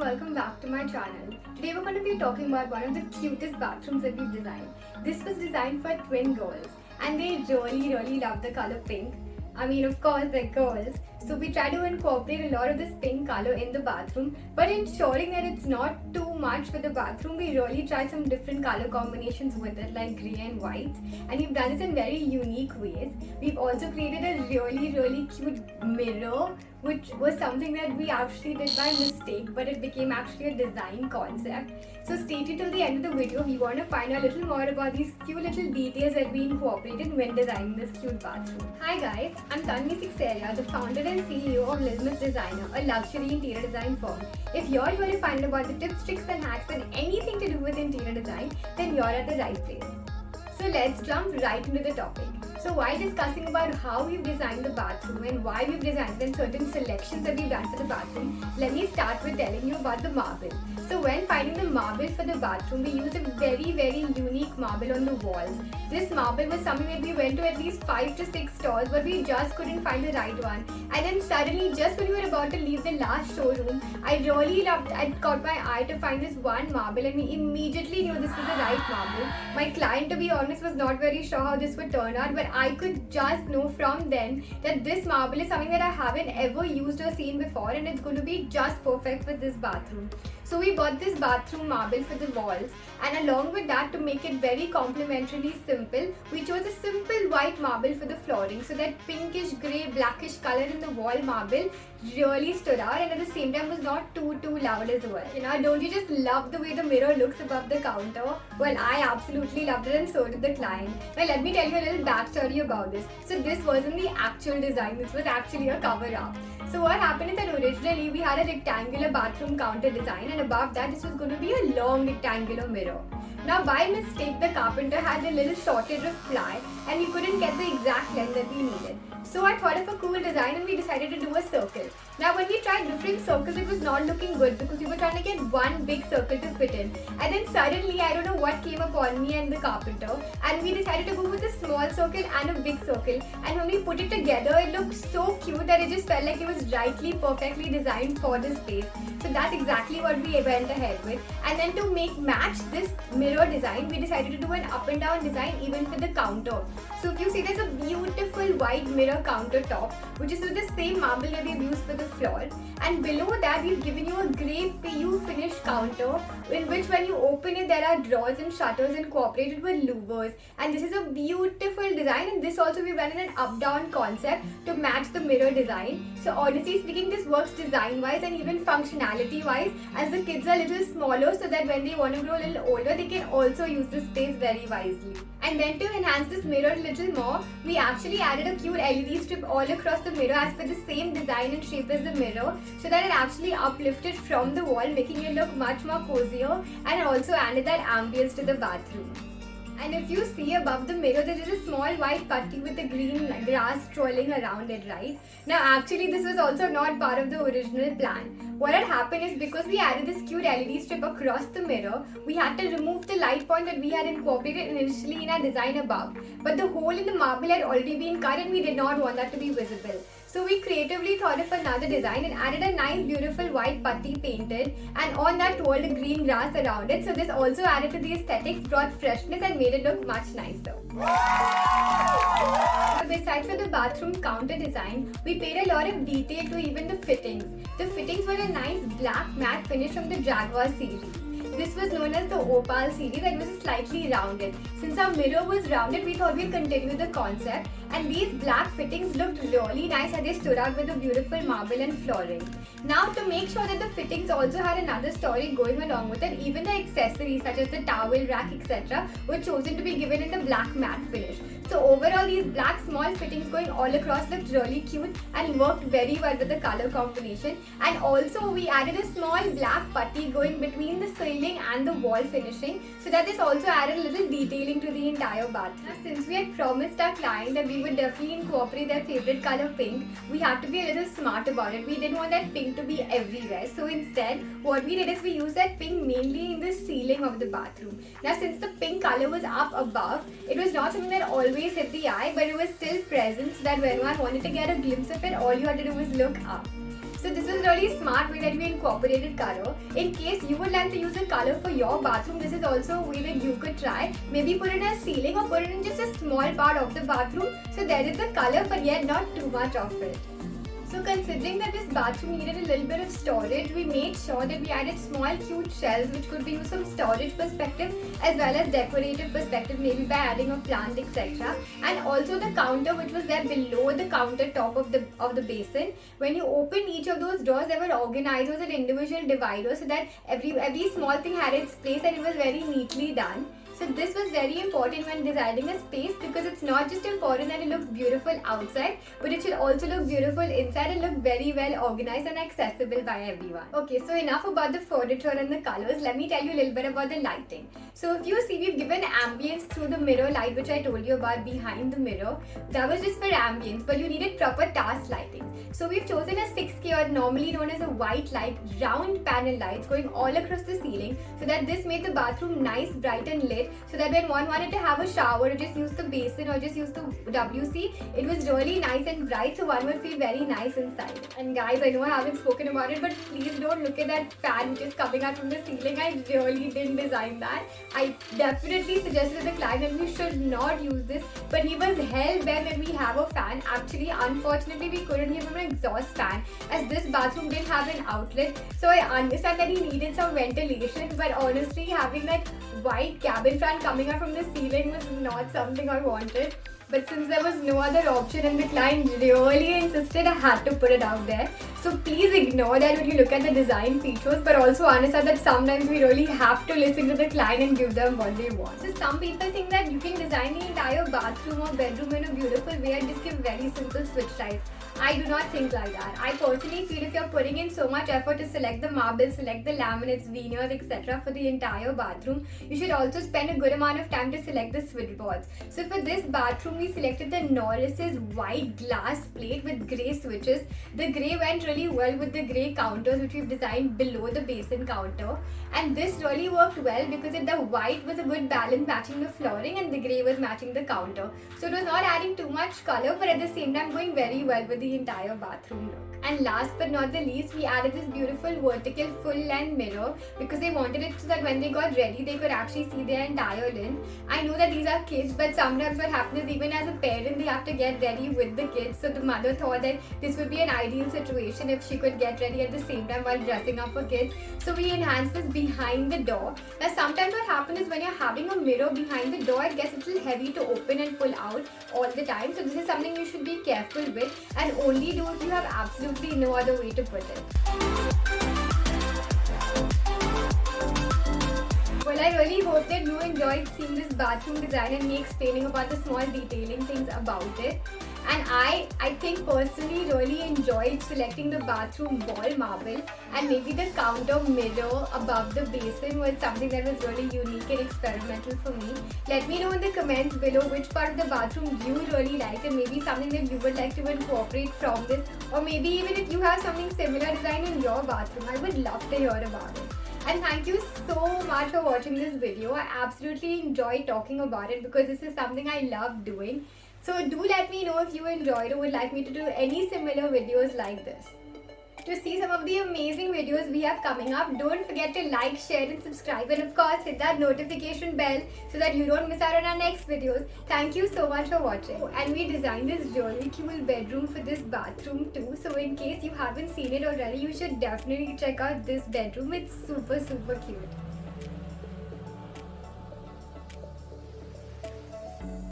welcome back to my channel. Today we're going to be talking about one of the cutest bathrooms that we've designed. This was designed for twin girls and they really love the color pink. I mean, of course, they're girls. So we try to incorporate a lot of this pink color in the bathroom, but ensuring that it's not too much for the bathroom, we really tried some different color combinations with it, like grey and white. And we've done this in very unique ways. We've also created a really cute mirror, which was something that we actually did by mistake, but it became actually a design concept. So stay tuned till the end of the video if you want to find out a little more about these cute little details that we incorporated when designing this cute bathroom. Hi guys, I'm Tanvi Sikseria, the founder and CEO of Lismus Designer, a luxury interior design firm. If you're here to find out about the tips, tricks and hacks and anything to do with interior design, then you're at the right place. So let's jump right into the topic. So while discussing about how we've designed the bathroom and why we've designed and certain selections that we've done for the bathroom, let me start with telling you about the marble. So when finding the marble for the bathroom, we used a very unique marble on the walls. This marble was something that we went to at least 5 to 6 stores, but we just couldn't find the right one. And then suddenly, just when we were about to leave the last showroom, I caught my eye to find this one marble and we immediately knew this was the right marble. My client, to be honest, was not very sure how this would turn out, but I could just know from then that this marble is something that I haven't ever used or seen before and it's going to be just perfect for this bathroom. So we bought this bathroom marble for the walls, and along with that, to make it very complementarily simple, we chose a simple white marble for the flooring, so that pinkish grey blackish color in the wall marble really stood out and at the same time was not too loud as well. You know, don't you just love the way the mirror looks above the counter? Well, I absolutely loved it and so did the client. Now let me tell you a little backstory about this. So this wasn't the actual design, this was actually a cover up. So what happened is that originally we had a rectangular bathroom counter design and above that this was going to be a long rectangular mirror. Now by mistake the carpenter had a little shortage of ply and we couldn't get the exact length that we needed. So I thought of a cool design and we decided to do a circle. Now when we tried different circles it was not looking good because we were trying to get one big circle to fit in. And then suddenly I don't know what came upon me and the carpenter and we decided to go with a small circle and a big circle. And when we put it together it looked so cute that it just felt like it was perfectly designed for this space. So that's exactly what we went ahead with. And then to match this mirror design, we decided to do an up and down design even for the counter. So if you see, there's a beautiful white mirror countertop, which is with the same marble that we've used for the floor. And below that, we've given you a grey PU finish counter, in which when you open it, there are drawers and shutters incorporated with louvers. And this is a beautiful design. And this also we've done in an up-down concept to match the mirror design. So honestly speaking, this works design-wise and even functionality-wise, as the kids are a little smaller, so that when they want to grow a little older, they can also use this space very wisely. And then to enhance this mirror a little more, we actually added a cute LED strip all across the mirror as per the same design and shape as the mirror, so that it actually uplifted from the wall, making it look much more cozier and also added that ambience to the bathroom. And if you see above the mirror, there is a small white putty with the green grass strolling around it, right? Now actually this was also not part of the original plan. What had happened is because we added this cute LED strip across the mirror, we had to remove the light point that we had incorporated initially in our design above. But the hole in the marble had already been cut and we did not want that to be visible. So we creatively thought of another design and added a nice beautiful white putty painted and on that twirled a green grass around it. So this also added to the aesthetics, brought freshness and made it look much nicer. Besides for the bathroom counter design, we paid a lot of detail to even the fittings. The fittings were a nice black matte finish from the Jaguar series. This was known as the Opal series and was slightly rounded. Since our mirror was rounded, we thought we'd continue the concept, and these black fittings looked really nice and they stood out with the beautiful marble and flooring. Now to make sure that the fittings also had another story going along with it, even the accessories such as the towel rack etc. were chosen to be given in the black matte finish. So overall these black small fittings going all across looked really cute and worked very well with the color combination. And also we added a small black putty going between the ceiling and the wall finishing, so that this also added a little detailing to the entire bathroom. Now, since we had promised our client that we would definitely incorporate their favorite color pink, we had to be a little smart about it. We didn't want that pink to be everywhere. So instead what we did is we used that pink mainly in the ceiling of the bathroom. Now since the pink color was up above, it was not something that always hit the eye, but it was still present, so that when one wanted to get a glimpse of it, all you had to do was look up. So this was really smart way that we incorporated color. In case you would like to use a color for your bathroom, this is also a way that you could try. Maybe put it in a ceiling or put it in just a small part of the bathroom. So there is a color but yet not too much of it. So considering that this bathroom needed a little bit of storage, we made sure that we added small cute shelves which could be used from storage perspective as well as decorative perspective, maybe by adding a plant, etc. And also the counter which was there below the countertop of the basin. When you open each of those doors, there were organizers and individual dividers so that every small thing had its place and it was very neatly done. So this was very important when designing a space, because it's not just important that it looks beautiful outside, but it should also look beautiful inside and look very well organized and accessible by everyone. Okay, so enough about the furniture and the colors. Let me tell you a little bit about the lighting. So if you see, we've given ambience through the mirror light which I told you about behind the mirror. That was just for ambience, but you needed proper task lighting. So we've chosen a 6K, or normally known as a white light, round panel lights going all across the ceiling, so that this made the bathroom nice, bright and lit, so that when one wanted to have a shower or just use the basin or just use the WC, it was really nice and bright, so one would feel very nice inside. And guys, I know I haven't spoken about it, but please don't look at that fan which is coming out from the ceiling. I really didn't design that. I definitely suggested to the client that we should not use this, but he was hell-bent that we have a fan. Actually, unfortunately, we couldn't give him an exhaust fan as this bathroom didn't have an outlet. So I understand that he needed some ventilation, but honestly, having that white cabin fan coming out from the ceiling was not something I wanted. But since there was no other option and the client really insisted, I had to put it out there. So please ignore that when you look at the design features, but also understand that sometimes we really have to listen to the client and give them what they want. So some people think that you can design the entire bathroom or bedroom in a beautiful way and just give very simple switch lights. I do not think like that. I personally feel if you're putting in so much effort to select the marbles, select the laminates, veneers, etc. for the entire bathroom, you should also spend a good amount of time to select the switchboards. So for this bathroom, we selected the Norris's white glass plate with grey switches. The grey went really well with the grey counters which we've designed below the basin counter. And this really worked well because the white was a good balance matching the flooring and the grey was matching the counter. So it was not adding too much color, but at the same time going very well with the entire bathroom look. And last but not the least, we added this beautiful vertical full length mirror because they wanted it so that when they got ready, they could actually see their entire length. I know that these are kids, but sometimes what happens is even as a parent, they have to get ready with the kids. So the mother thought that this would be an ideal situation if she could get ready at the same time while dressing up for kids. So we enhanced this behind the door. Now sometimes what happens is when you're having a mirror behind the door, it gets a little heavy to open and pull out all the time. So this is something you should be careful with and only do if you have absolutely no other way to put it. Well, I really hope that you enjoyed seeing this bathroom design and me explaining about the small detailing things about it. And I think personally really enjoyed selecting the bathroom wall marble, and maybe the counter mirror above the basin was something that was really unique and experimental for me. Let me know in the comments below which part of the bathroom you really liked and maybe something that you would like to incorporate from this, or maybe even if you have something similar design in your bathroom. I would love to hear about it. And thank you so much for watching this video. I absolutely enjoyed talking about it because this is something I love doing. So do let me know if you enjoyed or would like me to do any similar videos like this. To see some of the amazing videos we have coming up, don't forget to like, share and subscribe, and of course hit that notification bell so that you don't miss out on our next videos. Thank you so much for watching. And we designed this really cool bedroom for this bathroom too. So in case you haven't seen it already, you should definitely check out this bedroom. It's super cute.